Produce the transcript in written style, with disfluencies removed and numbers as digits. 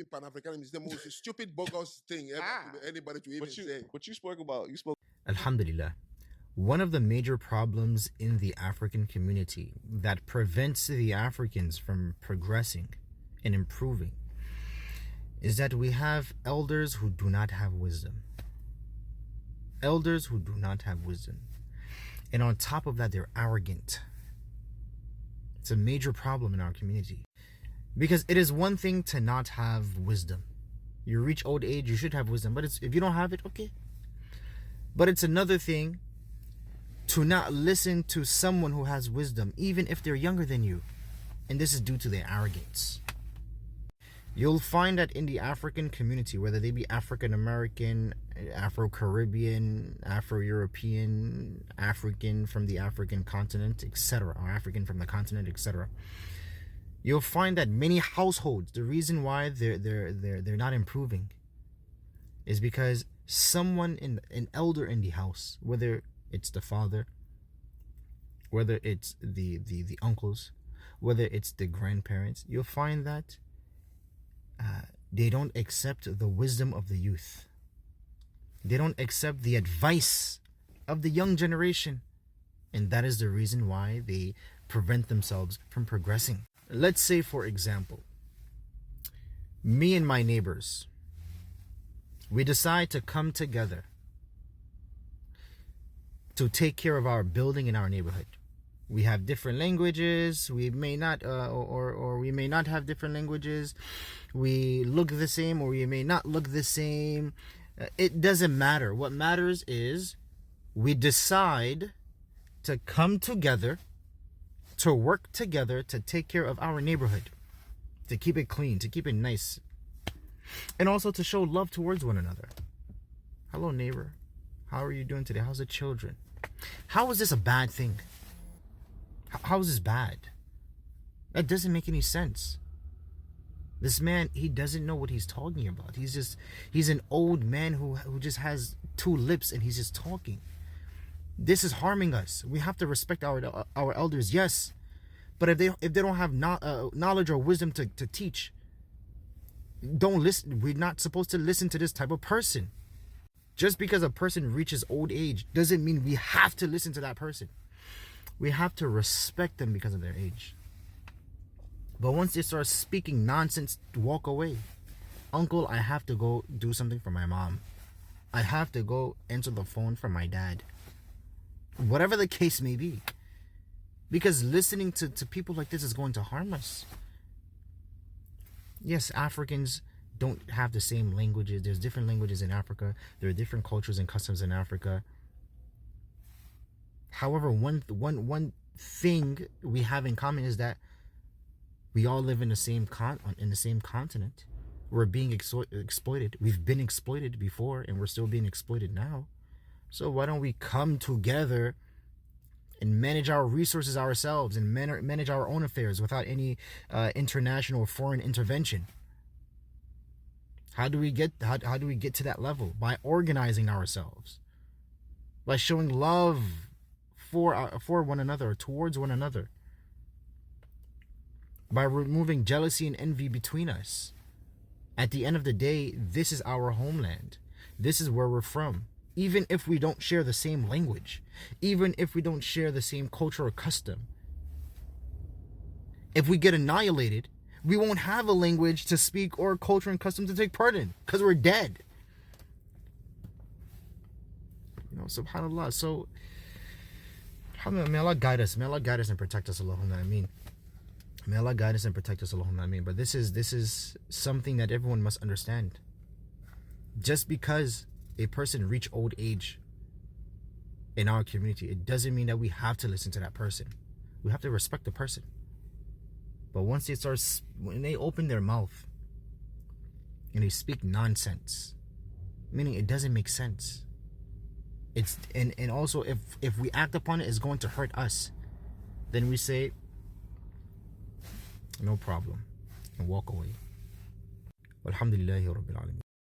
Pan-Africanism is the most stupid, bogus thing anybody to even say. But you spoke. Alhamdulillah. One of the major problems in the African community that prevents the Africans from progressing and improving is that we have elders who do not have wisdom. Elders who do not have wisdom. And on top of that, they're arrogant. It's a major problem in our community. Because it is one thing to not have wisdom. You reach old age, you should have wisdom. But if you don't have it, okay. But it's another thing to not listen to someone who has wisdom, even if they're younger than you. And this is due to their arrogance. You'll find that in the African community, whether they be African American, Afro-Caribbean, Afro-European, African from the African continent, etc., or African from the continent, etc., you'll find that many households, the reason why they're not improving is because someone an elder in the house, whether it's the father, whether it's the uncles, whether it's the grandparents, you'll find that they don't accept the wisdom of the youth. They don't accept the advice of the young generation. And that is the reason why they prevent themselves from progressing. Let's say, for example, me and my neighbors, we decide to come together to take care of our building in our neighborhood. We have different languages. We may not, or we may not have different languages. We look the same, or we may not look the same. It doesn't matter. What matters is we decide to come together, to work together, to take care of our neighborhood, to keep it clean, to keep it nice, and also to show love towards one another. Hello, neighbor. How are you doing today? How's the children? How is this a bad thing? How is this bad? That doesn't make any sense. This man, he doesn't know what he's talking about. He's an old man who just has two lips and he's just talking. This is harming us. We have to respect our elders, yes. But if they don't have knowledge or wisdom to teach, don't listen. We're not supposed to listen to this type of person. Just because a person reaches old age doesn't mean we have to listen to that person. We have to respect them because of their age. But once they start speaking nonsense, walk away. Uncle, I have to go do something for my mom. I have to go answer the phone for my dad. Whatever the case may be. Because listening to people like this is going to harm us. Yes, Africans don't have the same languages. There's different languages in Africa. There are different cultures and customs in Africa. However, one thing we have in common is that we all live in the same continent. We're being exploited. We've been exploited before, and we're still being exploited now. So why don't we come together and manage our resources ourselves and manage our own affairs without any international or foreign intervention? How do we get to that level? By organizing ourselves, by showing love for one another, towards one another, by removing jealousy and envy between us. At the end of the day, this is our homeland. This is where we're from. Even if we don't share the same language, even if we don't share the same culture or custom, if we get annihilated, we won't have a language to speak or culture and custom to take part in because we're dead. SubhanAllah. So, may Allah guide us. May Allah guide us and protect us. Allahumma ameen. May Allah guide us and protect us. Allahumma ameen. But this is something that everyone must understand. Just because a person reach old age in our community, it doesn't mean that we have to listen to that person. We have to respect the person. But once when they open their mouth and they speak nonsense, meaning it doesn't make sense. And also if we act upon it, it's going to hurt us. Then we say, no problem, and walk away. Alhamdulillahi Rabbil Alameen.